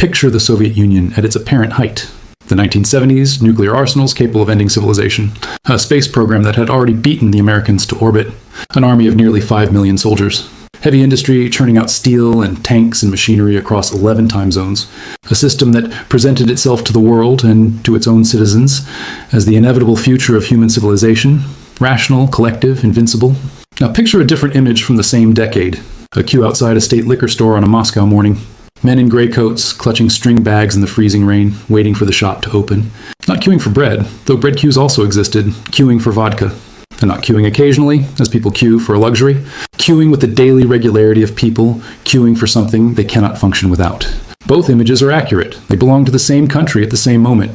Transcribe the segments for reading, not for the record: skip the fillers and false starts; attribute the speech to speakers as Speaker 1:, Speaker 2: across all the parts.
Speaker 1: Picture the Soviet Union at its apparent height. The 1970s, nuclear arsenals capable of ending civilization, a space program that had already beaten the Americans to orbit, an army of nearly 5 million soldiers, heavy industry churning out steel and tanks and machinery across 11 time zones, a system that presented itself to the world and to its own citizens as the inevitable future of human civilization, rational, collective, invincible. Now picture a different image from the same decade, a queue outside a state liquor store on a Moscow morning. Men in gray coats, clutching string bags in the freezing rain, waiting for the shop to open. Not queuing for bread, though bread queues also existed, queuing for vodka. And not queuing occasionally, as people queue for a luxury. Queuing with the daily regularity of people, queuing for something they cannot function without. Both images are accurate. They belong to the same country at the same moment.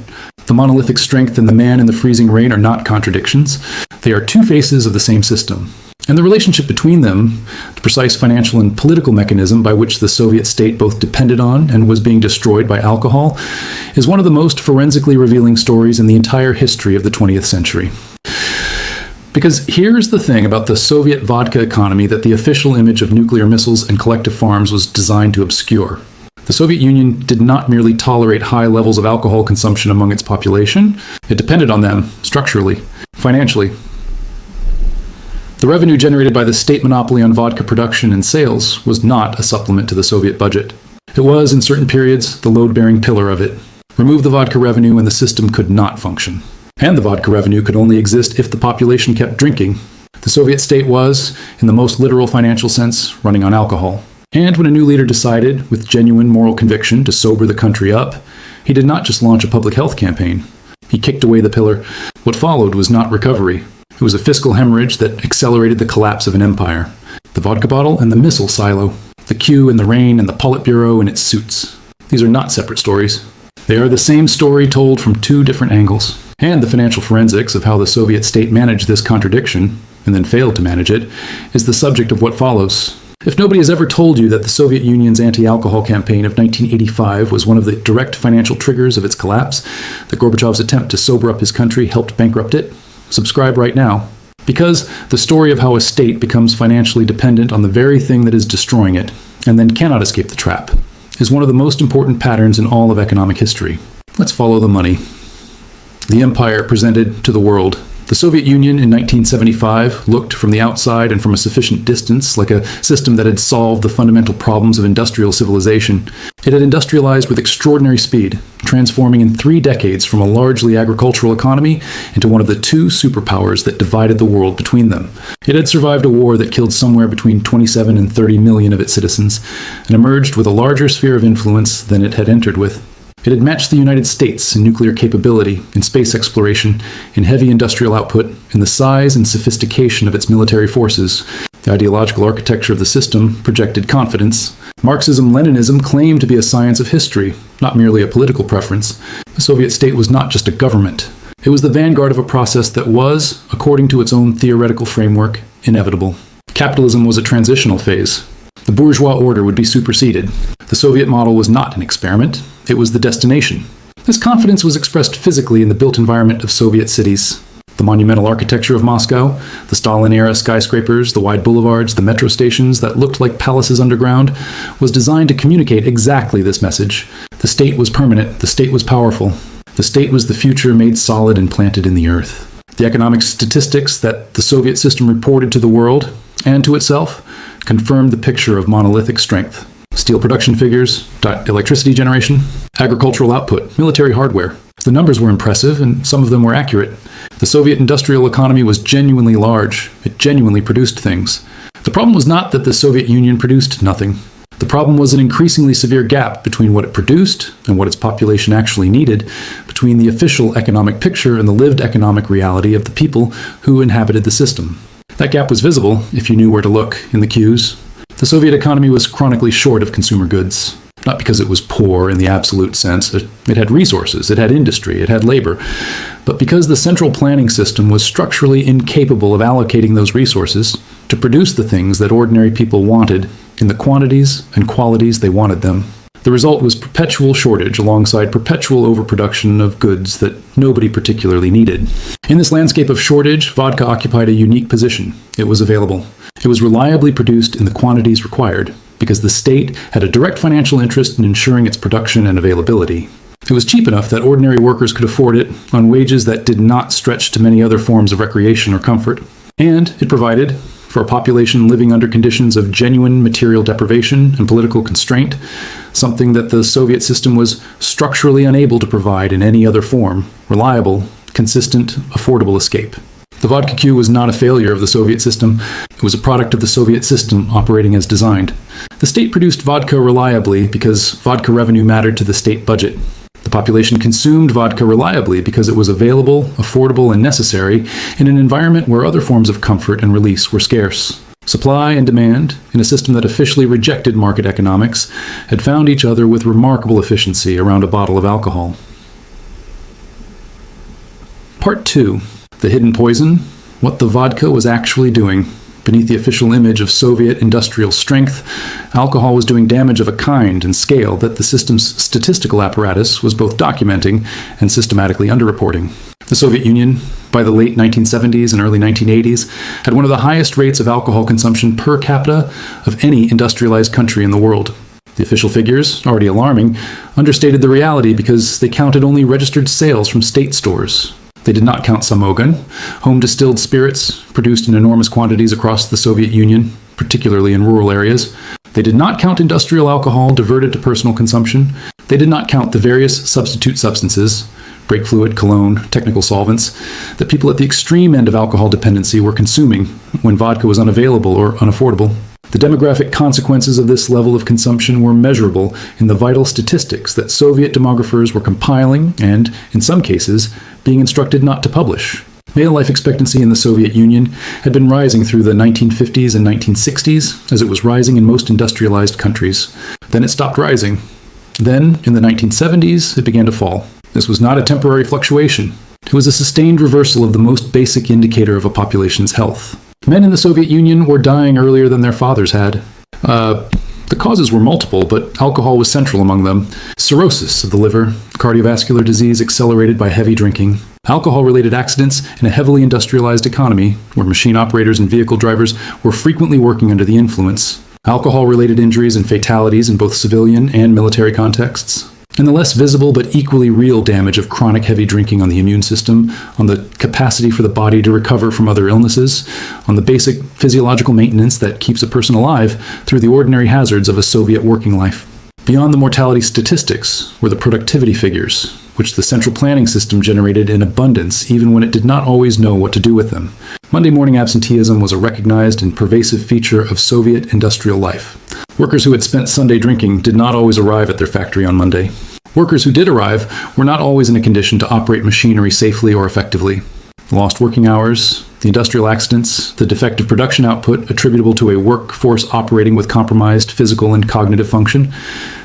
Speaker 1: The monolithic strength and the man in the freezing rain are not contradictions. They are two faces of the same system. And the relationship between them, the precise financial and political mechanism by which the Soviet state both depended on and was being destroyed by alcohol, is one of the most forensically revealing stories in the entire history of the 20th century. Because here's the thing about the Soviet vodka economy that the official image of nuclear missiles and collective farms was designed to obscure. The Soviet Union did not merely tolerate high levels of alcohol consumption among its population, it depended on them, structurally, financially. The revenue generated by the state monopoly on vodka production and sales was not a supplement to the Soviet budget. It was, in certain periods, the load-bearing pillar of it. Remove the vodka revenue and the system could not function. And the vodka revenue could only exist if the population kept drinking. The Soviet state was, in the most literal financial sense, running on alcohol. And when a new leader decided, with genuine moral conviction, to sober the country up, he did not just launch a public health campaign. He kicked away the pillar. What followed was not recovery. It was a fiscal hemorrhage that accelerated the collapse of an empire. The vodka bottle and the missile silo. The queue and the rain and the Politburo in its suits. These are not separate stories. They are the same story told from two different angles. And the financial forensics of how the Soviet state managed this contradiction, and then failed to manage it, is the subject of what follows. If nobody has ever told you that the Soviet Union's anti-alcohol campaign of 1985 was one of the direct financial triggers of its collapse, that Gorbachev's attempt to sober up his country helped bankrupt it, subscribe right now. Because the story of how a state becomes financially dependent on the very thing that is destroying it, and then cannot escape the trap, is one of the most important patterns in all of economic history. Let's follow the money. The empire presented to the world. The Soviet Union in 1975 looked from the outside and from a sufficient distance like a system that had solved the fundamental problems of industrial civilization. It had industrialized with extraordinary speed, transforming in 3 decades from a largely agricultural economy into one of the two superpowers that divided the world between them. It had survived a war that killed somewhere between 27 and 30 million of its citizens, and emerged with a larger sphere of influence than it had entered with. It had matched the United States in nuclear capability, in space exploration, in heavy industrial output, in the size and sophistication of its military forces. The ideological architecture of the system projected confidence. Marxism-Leninism claimed to be a science of history, not merely a political preference. The Soviet state was not just a government. It was the vanguard of a process that was, according to its own theoretical framework, inevitable. Capitalism was a transitional phase. The bourgeois order would be superseded. The Soviet model was not an experiment. It was the destination. This confidence was expressed physically in the built environment of Soviet cities. The monumental architecture of Moscow, the Stalin-era skyscrapers, the wide boulevards, the metro stations that looked like palaces underground, was designed to communicate exactly this message. The state was permanent. The state was powerful. The state was the future made solid and planted in the earth. The economic statistics that the Soviet system reported to the world, and to itself, confirmed the picture of monolithic strength. Steel production figures, electricity generation, agricultural output, military hardware. The numbers were impressive, and some of them were accurate. The Soviet industrial economy was genuinely large. It genuinely produced things. The problem was not that the Soviet Union produced nothing. The problem was an increasingly severe gap between what it produced and what its population actually needed, between the official economic picture and the lived economic reality of the people who inhabited the system. That gap was visible, if you knew where to look, in the queues. The Soviet economy was chronically short of consumer goods. Not because it was poor in the absolute sense. It had resources, it had industry, it had labor. But because the central planning system was structurally incapable of allocating those resources to produce the things that ordinary people wanted in the quantities and qualities they wanted them. The result was perpetual shortage alongside perpetual overproduction of goods that nobody particularly needed. In this landscape of shortage, vodka occupied a unique position. It was available. It was reliably produced in the quantities required. because the state had a direct financial interest in ensuring its production and availability. It was cheap enough that ordinary workers could afford it on wages that did not stretch to many other forms of recreation or comfort. And it provided, for a population living under conditions of genuine material deprivation and political constraint, something that the Soviet system was structurally unable to provide in any other form, reliable, consistent, affordable escape. The vodka queue was not a failure of the Soviet system. It was a product of the Soviet system operating as designed. The state produced vodka reliably because vodka revenue mattered to the state budget. The population consumed vodka reliably because it was available, affordable, and necessary in an environment where other forms of comfort and release were scarce. Supply and demand, in a system that officially rejected market economics, had found each other with remarkable efficiency around a bottle of alcohol. Part 2. The hidden poison, what the vodka was actually doing. Beneath the official image of Soviet industrial strength, alcohol was doing damage of a kind and scale that the system's statistical apparatus was both documenting and systematically underreporting. The Soviet Union, by the late 1970s and early 1980s, had one of the highest rates of alcohol consumption per capita of any industrialized country in the world. The official figures, already alarming, understated the reality because they counted only registered sales from state stores. They did not count samogan, home-distilled spirits produced in enormous quantities across the Soviet Union, particularly in rural areas. They did not count industrial alcohol diverted to personal consumption. They did not count the various substitute substances, brake fluid, cologne, technical solvents, that people at the extreme end of alcohol dependency were consuming when vodka was unavailable or unaffordable. The demographic consequences of this level of consumption were measurable in the vital statistics that Soviet demographers were compiling and, in some cases, being instructed not to publish. Male life expectancy in the Soviet Union had been rising through the 1950s and 1960s, as it was rising in most industrialized countries. Then it stopped rising. Then, in the 1970s, it began to fall. This was not a temporary fluctuation. It was a sustained reversal of the most basic indicator of a population's health. Men in the Soviet Union were dying earlier than their fathers had. The causes were multiple, but alcohol was central among them. Cirrhosis of the liver, cardiovascular disease accelerated by heavy drinking, alcohol-related accidents in a heavily industrialized economy where machine operators and vehicle drivers were frequently working under the influence, alcohol-related injuries and fatalities in both civilian and military contexts, and the less visible but equally real damage of chronic heavy drinking on the immune system, on the capacity for the body to recover from other illnesses, on the basic physiological maintenance that keeps a person alive through the ordinary hazards of a Soviet working life. Beyond the mortality statistics were the productivity figures, which the central planning system generated in abundance even when it did not always know what to do with them. Monday morning absenteeism was a recognized and pervasive feature of Soviet industrial life. Workers who had spent Sunday drinking did not always arrive at their factory on Monday. Workers who did arrive were not always in a condition to operate machinery safely or effectively. The lost working hours, the industrial accidents, the defective production output attributable to a workforce operating with compromised physical and cognitive function,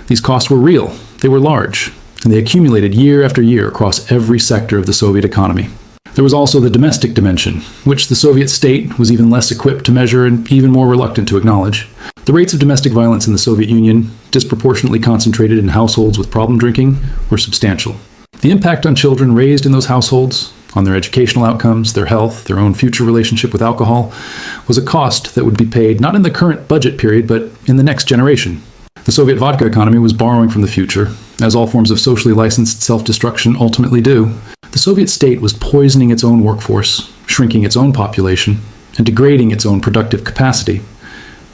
Speaker 1: these costs were real, they were large, and they accumulated year after year across every sector of the Soviet economy. There was also the domestic dimension, which the Soviet state was even less equipped to measure and even more reluctant to acknowledge. The rates of domestic violence in the Soviet Union, disproportionately concentrated in households with problem drinking, were substantial. The impact on children raised in those households, on their educational outcomes, their health, their own future relationship with alcohol, was a cost that would be paid not in the current budget period, but in the next generation. The Soviet vodka economy was borrowing from the future, as all forms of socially licensed self-destruction ultimately do. The Soviet state was poisoning its own workforce, shrinking its own population, and degrading its own productive capacity.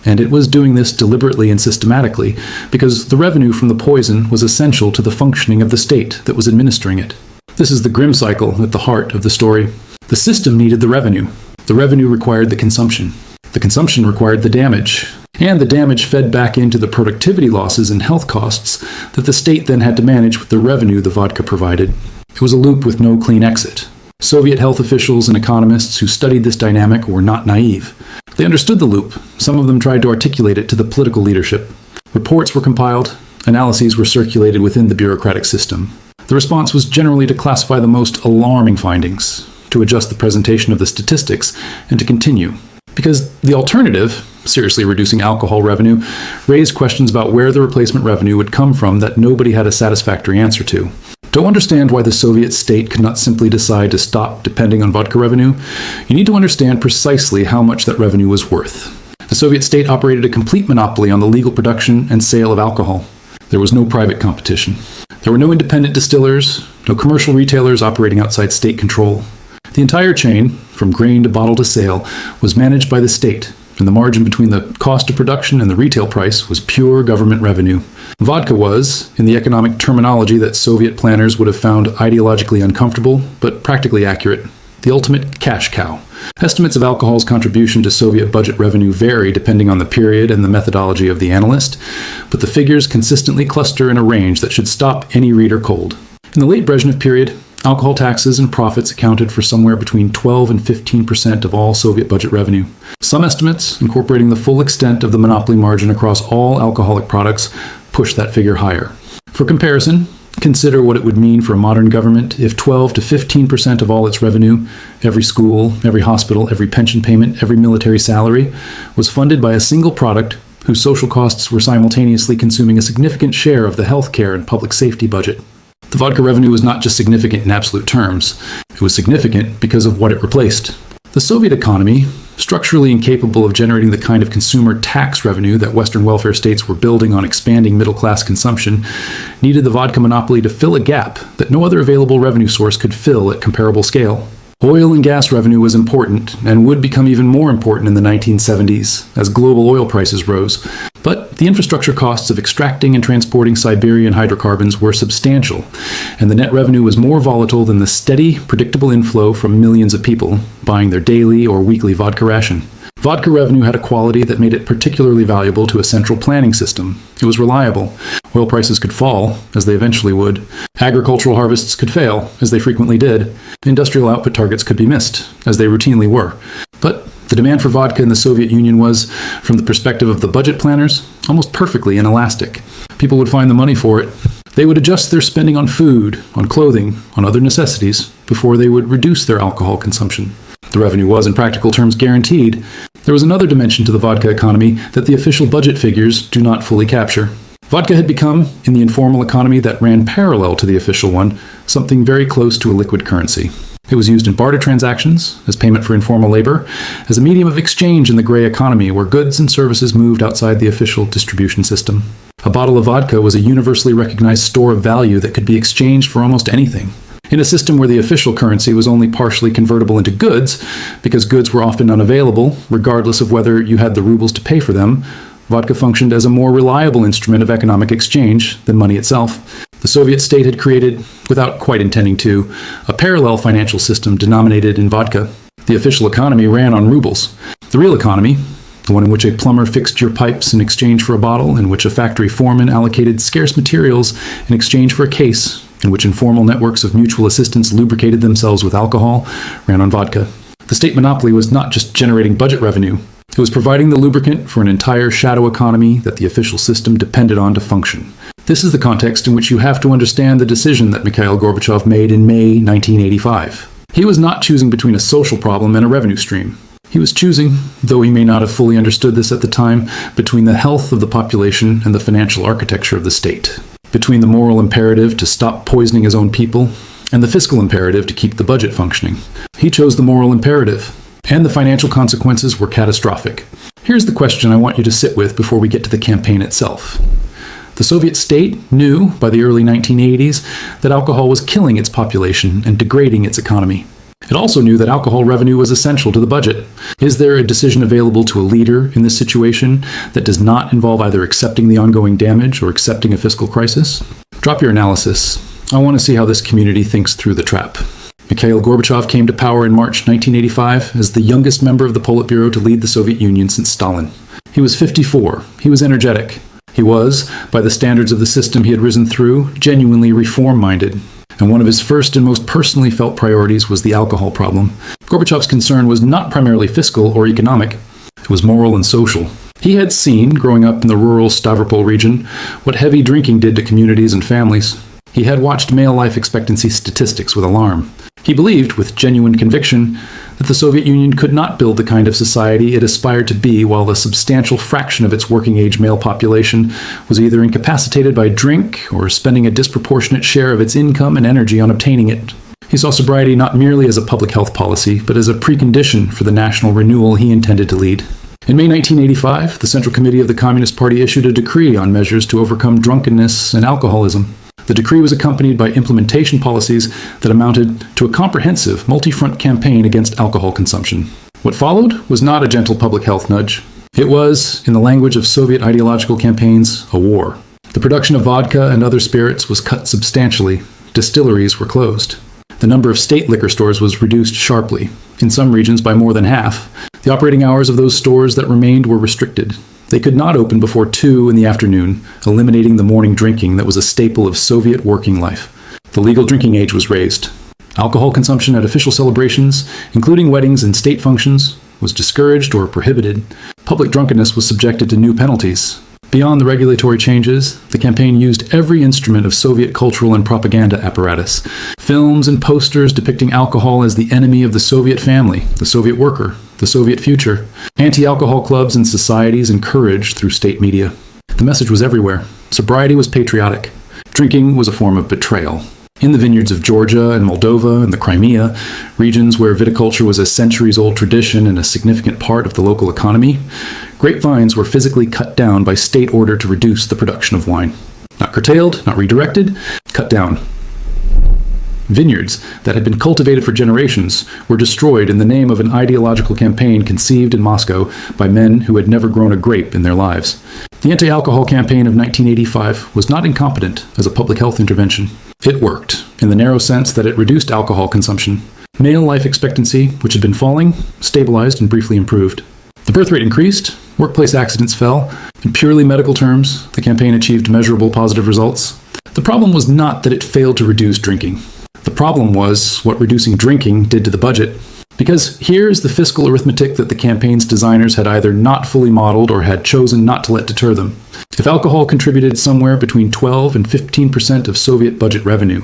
Speaker 1: And it was doing this deliberately and systematically because the revenue from the poison was essential to the functioning of the state that was administering it. This is the grim cycle at the heart of the story. The system needed the revenue. The revenue required the consumption. The consumption required the damage. And the damage fed back into the productivity losses and health costs that the state then had to manage with the revenue the vodka provided. It was a loop with no clean exit. Soviet health officials and economists who studied this dynamic were not naive. They understood the loop. Some of them tried to articulate it to the political leadership. Reports were compiled. Analyses were circulated within the bureaucratic system. The response was generally to classify the most alarming findings, to adjust the presentation of the statistics, and to continue. Because the alternative, seriously reducing alcohol revenue, raised questions about where the replacement revenue would come from that nobody had a satisfactory answer to. To understand why the Soviet state could not simply decide to stop depending on vodka revenue, you need to understand precisely how much that revenue was worth. The Soviet state operated a complete monopoly on the legal production and sale of alcohol. There was no private competition. There were no independent distillers, no commercial retailers operating outside state control. The entire chain, from grain to bottle to sale, was managed by the state, and the margin between the cost of production and the retail price was pure government revenue. Vodka was, in the economic terminology that Soviet planners would have found ideologically uncomfortable, but practically accurate, the ultimate cash cow. Estimates of alcohol's contribution to Soviet budget revenue vary depending on the period and the methodology of the analyst, but the figures consistently cluster in a range that should stop any reader cold. In the late Brezhnev period, alcohol taxes and profits accounted for somewhere between 12 and 15% of all Soviet budget revenue. Some estimates, incorporating the full extent of the monopoly margin across all alcoholic products, push that figure higher. For comparison, consider what it would mean for a modern government if 12 to 15% of all its revenue, every school, every hospital, every pension payment, every military salary, was funded by a single product whose social costs were simultaneously consuming a significant share of the healthcare and public safety budget. The vodka revenue was not just significant in absolute terms, it was significant because of what it replaced. The Soviet economy, structurally incapable of generating the kind of consumer tax revenue that Western welfare states were building on expanding middle-class consumption, needed the vodka monopoly to fill a gap that no other available revenue source could fill at comparable scale. Oil and gas revenue was important and would become even more important in the 1970s as global oil prices rose. But the infrastructure costs of extracting and transporting Siberian hydrocarbons were substantial, and the net revenue was more volatile than the steady, predictable inflow from millions of people buying their daily or weekly vodka ration. Vodka revenue had a quality that made it particularly valuable to a central planning system. It was reliable. Oil prices could fall, as they eventually would. Agricultural harvests could fail, as they frequently did. Industrial output targets could be missed, as they routinely were. But the demand for vodka in the Soviet Union was, from the perspective of the budget planners, almost perfectly inelastic. People would find the money for it. They would adjust their spending on food, on clothing, on other necessities, before they would reduce their alcohol consumption. The revenue was, in practical terms, guaranteed. There was another dimension to the vodka economy that the official budget figures do not fully capture. Vodka had become, in the informal economy that ran parallel to the official one, something very close to a liquid currency. It was used in barter transactions, as payment for informal labor, as a medium of exchange in the gray economy where goods and services moved outside the official distribution system. A bottle of vodka was a universally recognized store of value that could be exchanged for almost anything. In a system where the official currency was only partially convertible into goods, because goods were often unavailable, regardless of whether you had the rubles to pay for them, vodka functioned as a more reliable instrument of economic exchange than money itself. The Soviet state had created, without quite intending to, a parallel financial system denominated in vodka. The official economy ran on rubles. The real economy, the one in which a plumber fixed your pipes in exchange for a bottle, in which a factory foreman allocated scarce materials in exchange for a case, in which informal networks of mutual assistance lubricated themselves with alcohol, ran on vodka. The state monopoly was not just generating budget revenue, it was providing the lubricant for an entire shadow economy that the official system depended on to function. This is the context in which you have to understand the decision that Mikhail Gorbachev made in May 1985. He was not choosing between a social problem and a revenue stream. He was choosing, though he may not have fully understood this at the time, between the health of the population and the financial architecture of the state. Between the moral imperative to stop poisoning his own people and the fiscal imperative to keep the budget functioning. He chose the moral imperative, and the financial consequences were catastrophic. Here's the question I want you to sit with before we get to the campaign itself. The Soviet state knew by the early 1980s that alcohol was killing its population and degrading its economy. It also knew that alcohol revenue was essential to the budget. Is there a decision available to a leader in this situation that does not involve either accepting the ongoing damage or accepting a fiscal crisis? Drop your analysis. I want to see how this community thinks through the trap. Mikhail Gorbachev came to power in March 1985 as the youngest member of the Politburo to lead the Soviet Union since Stalin. He was 54. He was energetic. He was, by the standards of the system he had risen through, genuinely reform-minded. And one of his first and most personally felt priorities was the alcohol problem. Gorbachev's concern was not primarily fiscal or economic. It was moral and social. He had seen, growing up in the rural Stavropol region, what heavy drinking did to communities and families. He had watched male life expectancy statistics with alarm. He believed, with genuine conviction, that the Soviet Union could not build the kind of society it aspired to be while a substantial fraction of its working-age male population was either incapacitated by drink or spending a disproportionate share of its income and energy on obtaining it. He saw sobriety not merely as a public health policy, but as a precondition for the national renewal he intended to lead. In May 1985, the Central Committee of the Communist Party issued a decree on measures to overcome drunkenness and alcoholism. The decree was accompanied by implementation policies that amounted to a comprehensive, multi-front campaign against alcohol consumption. What followed was not a gentle public health nudge. It was, in the language of Soviet ideological campaigns, a war. The production of vodka and other spirits was cut substantially. Distilleries were closed. The number of state liquor stores was reduced sharply, in some regions by more than half. The operating hours of those stores that remained were restricted. They could not open before 2 in the afternoon, eliminating the morning drinking that was a staple of Soviet working life. The legal drinking age was raised. Alcohol consumption at official celebrations, including weddings and state functions, was discouraged or prohibited. Public drunkenness was subjected to new penalties. Beyond the regulatory changes, the campaign used every instrument of Soviet cultural and propaganda apparatus. Films and posters depicting alcohol as the enemy of the Soviet family, the Soviet worker, the Soviet future. Anti-alcohol clubs and societies encouraged through state media. The message was everywhere. Sobriety was patriotic. Drinking was a form of betrayal. In the vineyards of Georgia and Moldova and the Crimea, regions where viticulture was a centuries-old tradition and a significant part of the local economy, grapevines were physically cut down by state order to reduce the production of wine. Not curtailed, not redirected, cut down. Vineyards that had been cultivated for generations were destroyed in the name of an ideological campaign conceived in Moscow by men who had never grown a grape in their lives. The anti-alcohol campaign of 1985 was not incompetent as a public health intervention. It worked, in the narrow sense that it reduced alcohol consumption. Male life expectancy, which had been falling, stabilized and briefly improved. The birth rate increased, workplace accidents fell. In purely medical terms, the campaign achieved measurable positive results. The problem was not that it failed to reduce drinking. The problem was what reducing drinking did to the budget. Because here is the fiscal arithmetic that the campaign's designers had either not fully modeled or had chosen not to let deter them. If alcohol contributed somewhere between 12 and 15% of Soviet budget revenue,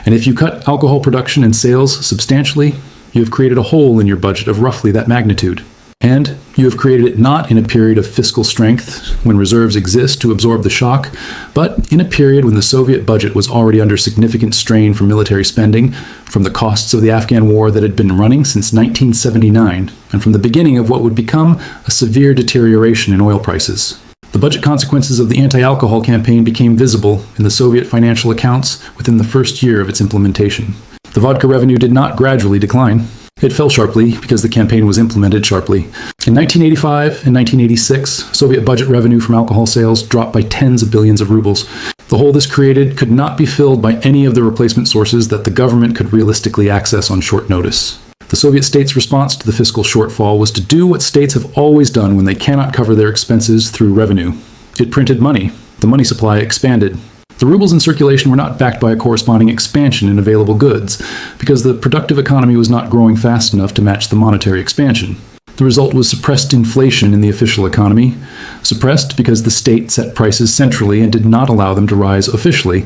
Speaker 1: and if you cut alcohol production and sales substantially, you have created a hole in your budget of roughly that magnitude. And you have created it not in a period of fiscal strength, when reserves exist to absorb the shock, but in a period when the Soviet budget was already under significant strain from military spending, from the costs of the Afghan war that had been running since 1979, and from the beginning of what would become a severe deterioration in oil prices. The budget consequences of the anti-alcohol campaign became visible in the Soviet financial accounts within the first year of its implementation. The vodka revenue did not gradually decline. It fell sharply because the campaign was implemented sharply. In 1985 and 1986, Soviet budget revenue from alcohol sales dropped by tens of billions of rubles. The hole this created could not be filled by any of the replacement sources that the government could realistically access on short notice. The Soviet state's response to the fiscal shortfall was to do what states have always done when they cannot cover their expenses through revenue. It printed money. The money supply expanded. The rubles in circulation were not backed by a corresponding expansion in available goods, because the productive economy was not growing fast enough to match the monetary expansion. The result was suppressed inflation in the official economy, suppressed because the state set prices centrally and did not allow them to rise officially,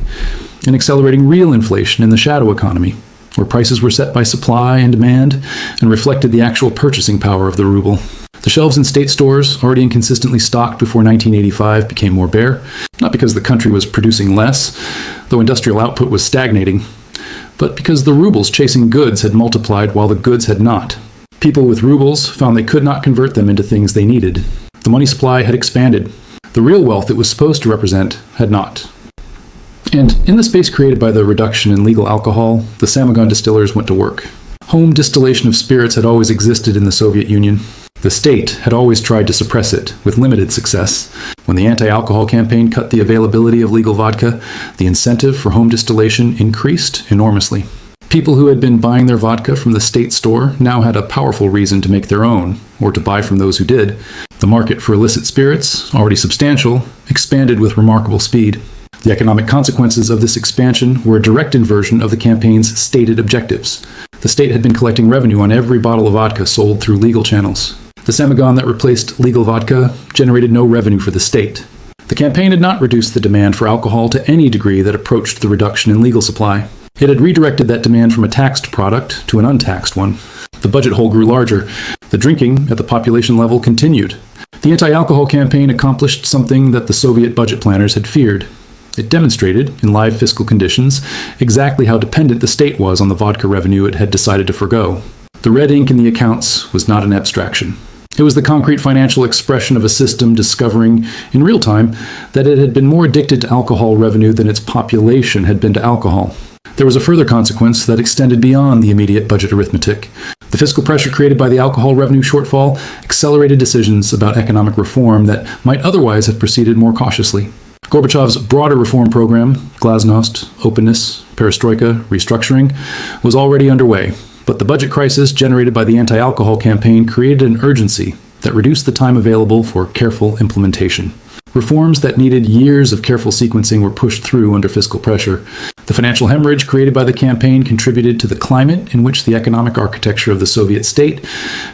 Speaker 1: and accelerating real inflation in the shadow economy, where prices were set by supply and demand and reflected the actual purchasing power of the ruble. The shelves in state stores, already inconsistently stocked before 1985, became more bare, not because the country was producing less, though industrial output was stagnating, but because the rubles chasing goods had multiplied while the goods had not. People with rubles found they could not convert them into things they needed. The money supply had expanded. The real wealth it was supposed to represent had not. And in the space created by the reduction in legal alcohol, the Samagon distillers went to work. Home distillation of spirits had always existed in the Soviet Union. The state had always tried to suppress it, with limited success. When the anti-alcohol campaign cut the availability of legal vodka, the incentive for home distillation increased enormously. People who had been buying their vodka from the state store now had a powerful reason to make their own, or to buy from those who did. The market for illicit spirits, already substantial, expanded with remarkable speed. The economic consequences of this expansion were a direct inversion of the campaign's stated objectives. The state had been collecting revenue on every bottle of vodka sold through legal channels. The Samagon that replaced legal vodka generated no revenue for the state. The campaign had not reduced the demand for alcohol to any degree that approached the reduction in legal supply. It had redirected that demand from a taxed product to an untaxed one. The budget hole grew larger. The drinking at the population level continued. The anti-alcohol campaign accomplished something that the Soviet budget planners had feared. It demonstrated, in live fiscal conditions, exactly how dependent the state was on the vodka revenue it had decided to forgo. The red ink in the accounts was not an abstraction. It was the concrete financial expression of a system discovering, in real time, that it had been more addicted to alcohol revenue than its population had been to alcohol. There was a further consequence that extended beyond the immediate budget arithmetic. The fiscal pressure created by the alcohol revenue shortfall accelerated decisions about economic reform that might otherwise have proceeded more cautiously. Gorbachev's broader reform program, glasnost, openness, perestroika, restructuring, was already underway, but the budget crisis generated by the anti-alcohol campaign created an urgency that reduced the time available for careful implementation. Reforms that needed years of careful sequencing were pushed through under fiscal pressure. The financial hemorrhage created by the campaign contributed to the climate in which the economic architecture of the Soviet state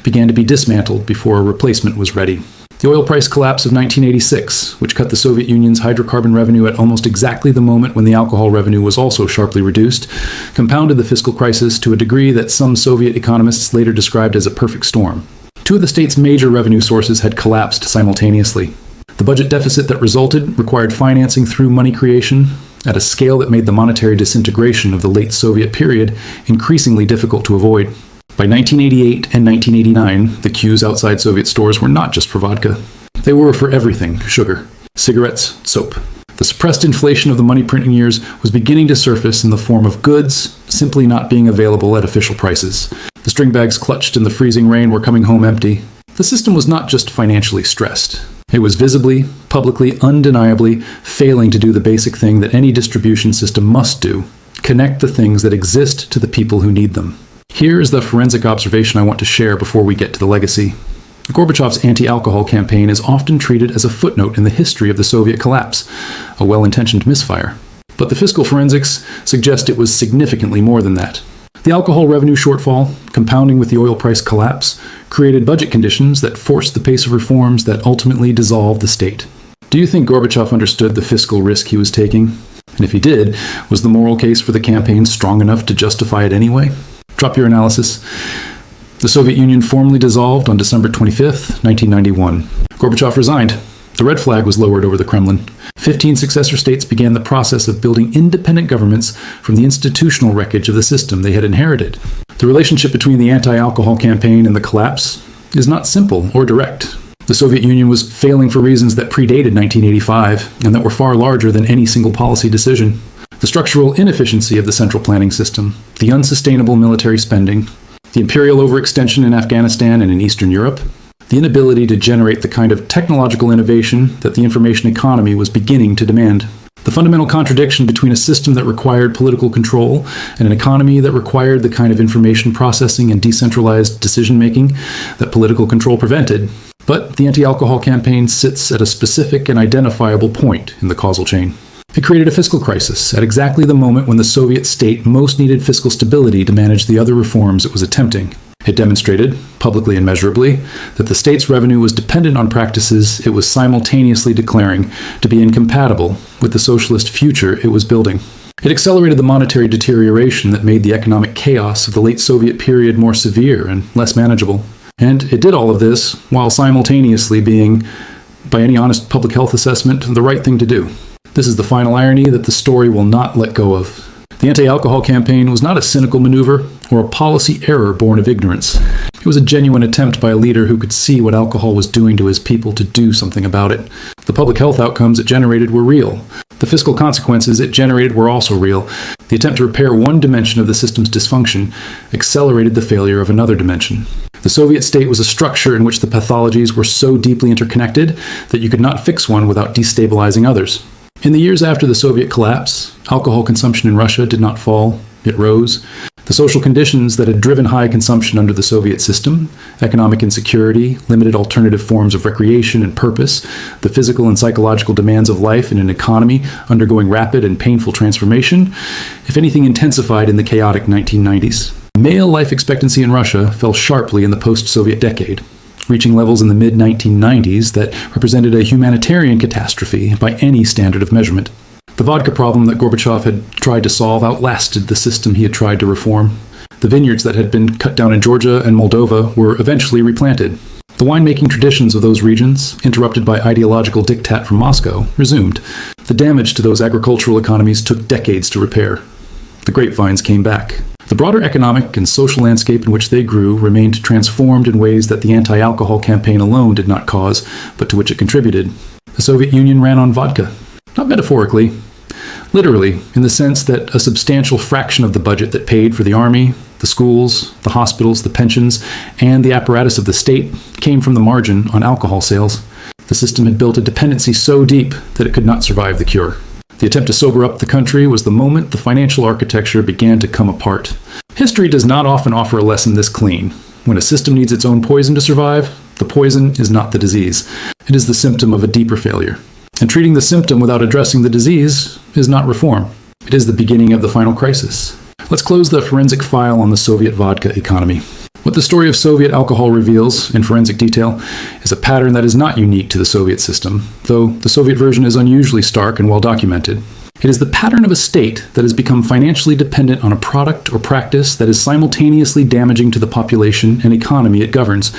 Speaker 1: began to be dismantled before a replacement was ready. The oil price collapse of 1986, which cut the Soviet Union's hydrocarbon revenue at almost exactly the moment when the alcohol revenue was also sharply reduced, compounded the fiscal crisis to a degree that some Soviet economists later described as a perfect storm. Two of the state's major revenue sources had collapsed simultaneously. The budget deficit that resulted required financing through money creation at a scale that made the monetary disintegration of the late Soviet period increasingly difficult to avoid. By 1988 and 1989, the queues outside Soviet stores were not just for vodka. They were for everything: sugar, cigarettes, soap. The suppressed inflation of the money printing years was beginning to surface in the form of goods simply not being available at official prices. The string bags clutched in the freezing rain were coming home empty. The system was not just financially stressed. It was visibly, publicly, undeniably failing to do the basic thing that any distribution system must do: connect the things that exist to the people who need them. Here is the forensic observation I want to share before we get to the legacy. Gorbachev's anti-alcohol campaign is often treated as a footnote in the history of the Soviet collapse, a well-intentioned misfire. But the fiscal forensics suggest it was significantly more than that. The alcohol revenue shortfall, compounding with the oil price collapse, created budget conditions that forced the pace of reforms that ultimately dissolved the state. Do you think Gorbachev understood the fiscal risk he was taking? And if he did, was the moral case for the campaign strong enough to justify it anyway? Drop your analysis. The Soviet Union formally dissolved on December 25, 1991. Gorbachev resigned. The red flag was lowered over the Kremlin. 15 successor states began the process of building independent governments from the institutional wreckage of the system they had inherited. The relationship between the anti-alcohol campaign and the collapse is not simple or direct. The Soviet Union was failing for reasons that predated 1985 and that were far larger than any single policy decision. The structural inefficiency of the central planning system, the unsustainable military spending, the imperial overextension in Afghanistan and in Eastern Europe, the inability to generate the kind of technological innovation that the information economy was beginning to demand. The fundamental contradiction between a system that required political control and an economy that required the kind of information processing and decentralized decision-making that political control prevented. But the anti-alcohol campaign sits at a specific and identifiable point in the causal chain. It created a fiscal crisis at exactly the moment when the Soviet state most needed fiscal stability to manage the other reforms it was attempting. It demonstrated, publicly and measurably, that the state's revenue was dependent on practices it was simultaneously declaring to be incompatible with the socialist future it was building. It accelerated the monetary deterioration that made the economic chaos of the late Soviet period more severe and less manageable. And it did all of this while simultaneously being, by any honest public health assessment, the right thing to do. This is the final irony that the story will not let go of. The anti-alcohol campaign was not a cynical maneuver or a policy error born of ignorance. It was a genuine attempt by a leader who could see what alcohol was doing to his people to do something about it. The public health outcomes it generated were real. The fiscal consequences it generated were also real. The attempt to repair one dimension of the system's dysfunction accelerated the failure of another dimension. The Soviet state was a structure in which the pathologies were so deeply interconnected that you could not fix one without destabilizing others. In the years after the Soviet collapse, alcohol consumption in Russia did not fall, it rose. The social conditions that had driven high consumption under the Soviet system, economic insecurity, limited alternative forms of recreation and purpose, the physical and psychological demands of life in an economy undergoing rapid and painful transformation, if anything intensified in the chaotic 1990s. Male life expectancy in Russia fell sharply in the post-Soviet decade, reaching levels in the mid-1990s that represented a humanitarian catastrophe by any standard of measurement. The vodka problem that Gorbachev had tried to solve outlasted the system he had tried to reform. The vineyards that had been cut down in Georgia and Moldova were eventually replanted. The winemaking traditions of those regions, interrupted by ideological diktat from Moscow, resumed. The damage to those agricultural economies took decades to repair. The grapevines came back. The broader economic and social landscape in which they grew remained transformed in ways that the anti-alcohol campaign alone did not cause, but to which it contributed. The Soviet Union ran on vodka. Not metaphorically, literally, in the sense that a substantial fraction of the budget that paid for the army, the schools, the hospitals, the pensions, and the apparatus of the state came from the margin on alcohol sales. The system had built a dependency so deep that it could not survive the cure. The attempt to sober up the country was the moment the financial architecture began to come apart. History does not often offer a lesson this clean. When a system needs its own poison to survive, the poison is not the disease. It is the symptom of a deeper failure. And treating the symptom without addressing the disease is not reform. It is the beginning of the final crisis. Let's close the forensic file on the Soviet vodka economy. What the story of Soviet alcohol reveals, in forensic detail, is a pattern that is not unique to the Soviet system, though the Soviet version is unusually stark and well documented. It is the pattern of a state that has become financially dependent on a product or practice that is simultaneously damaging to the population and economy it governs,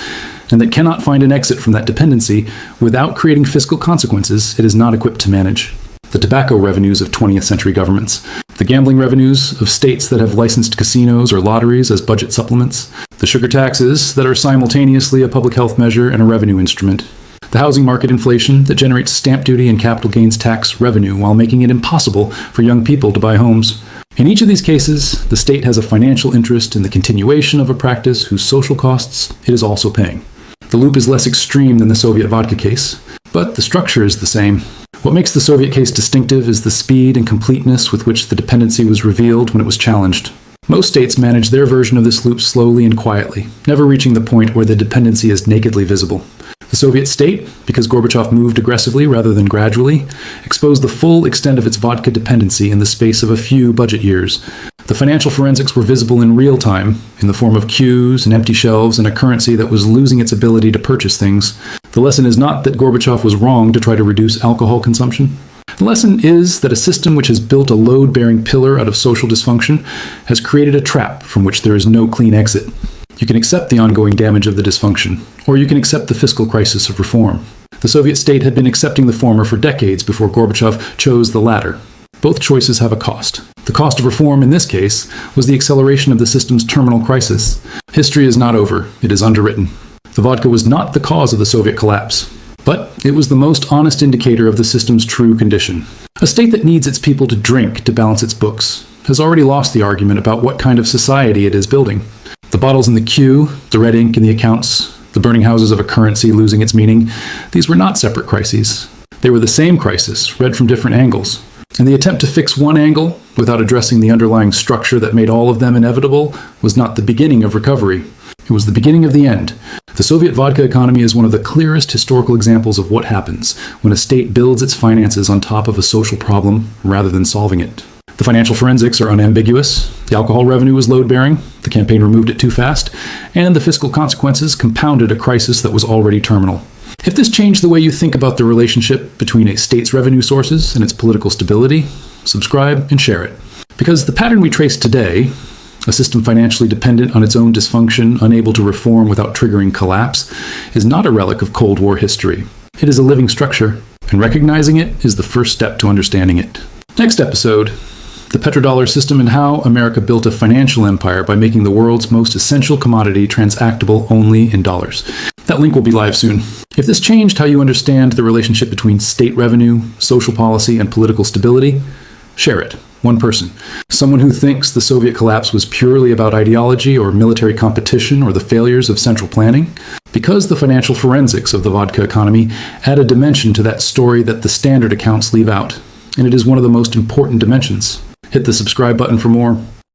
Speaker 1: and that cannot find an exit from that dependency without creating fiscal consequences it is not equipped to manage. The tobacco revenues of 20th century governments, the gambling revenues of states that have licensed casinos or lotteries as budget supplements, the sugar taxes that are simultaneously a public health measure and a revenue instrument, the housing market inflation that generates stamp duty and capital gains tax revenue while making it impossible for young people to buy homes. In each of these cases, the state has a financial interest in the continuation of a practice whose social costs it is also paying. The loop is less extreme than the Soviet vodka case, but the structure is the same. What makes the Soviet case distinctive is the speed and completeness with which the dependency was revealed when it was challenged. Most states manage their version of this loop slowly and quietly, never reaching the point where the dependency is nakedly visible. The Soviet state, because Gorbachev moved aggressively rather than gradually, exposed the full extent of its vodka dependency in the space of a few budget years. The financial forensics were visible in real time, in the form of queues and empty shelves and a currency that was losing its ability to purchase things. The lesson is not that Gorbachev was wrong to try to reduce alcohol consumption. The lesson is that a system which has built a load-bearing pillar out of social dysfunction has created a trap from which there is no clean exit. You can accept the ongoing damage of the dysfunction, or you can accept the fiscal crisis of reform. The Soviet state had been accepting the former for decades before Gorbachev chose the latter. Both choices have a cost. The cost of reform in this case was the acceleration of the system's terminal crisis. History is not over, it is underwritten. The vodka was not the cause of the Soviet collapse, but it was the most honest indicator of the system's true condition. A state that needs its people to drink to balance its books has already lost the argument about what kind of society it is building. The bottles in the queue, the red ink in the accounts, the burning houses of a currency losing its meaning, these were not separate crises. They were the same crisis, read from different angles. And the attempt to fix one angle, without addressing the underlying structure that made all of them inevitable, was not the beginning of recovery. It was the beginning of the end. The Soviet vodka economy is one of the clearest historical examples of what happens when a state builds its finances on top of a social problem rather than solving it. The financial forensics are unambiguous. The alcohol revenue was load-bearing, the campaign removed it too fast, and the fiscal consequences compounded a crisis that was already terminal. If this changed the way you think about the relationship between a state's revenue sources and its political stability, subscribe and share it. Because the pattern we trace today, a system financially dependent on its own dysfunction, unable to reform without triggering collapse, is not a relic of Cold War history. It is a living structure, and recognizing it is the first step to understanding it. Next episode, the petrodollar system and how America built a financial empire by making the world's most essential commodity transactable only in dollars. That link will be live soon. If this changed how you understand the relationship between state revenue, social policy, and political stability, share it. One person. Someone who thinks the Soviet collapse was purely about ideology or military competition or the failures of central planning. Because the financial forensics of the vodka economy add a dimension to that story that the standard accounts leave out. And it is one of the most important dimensions. Hit the subscribe button for more.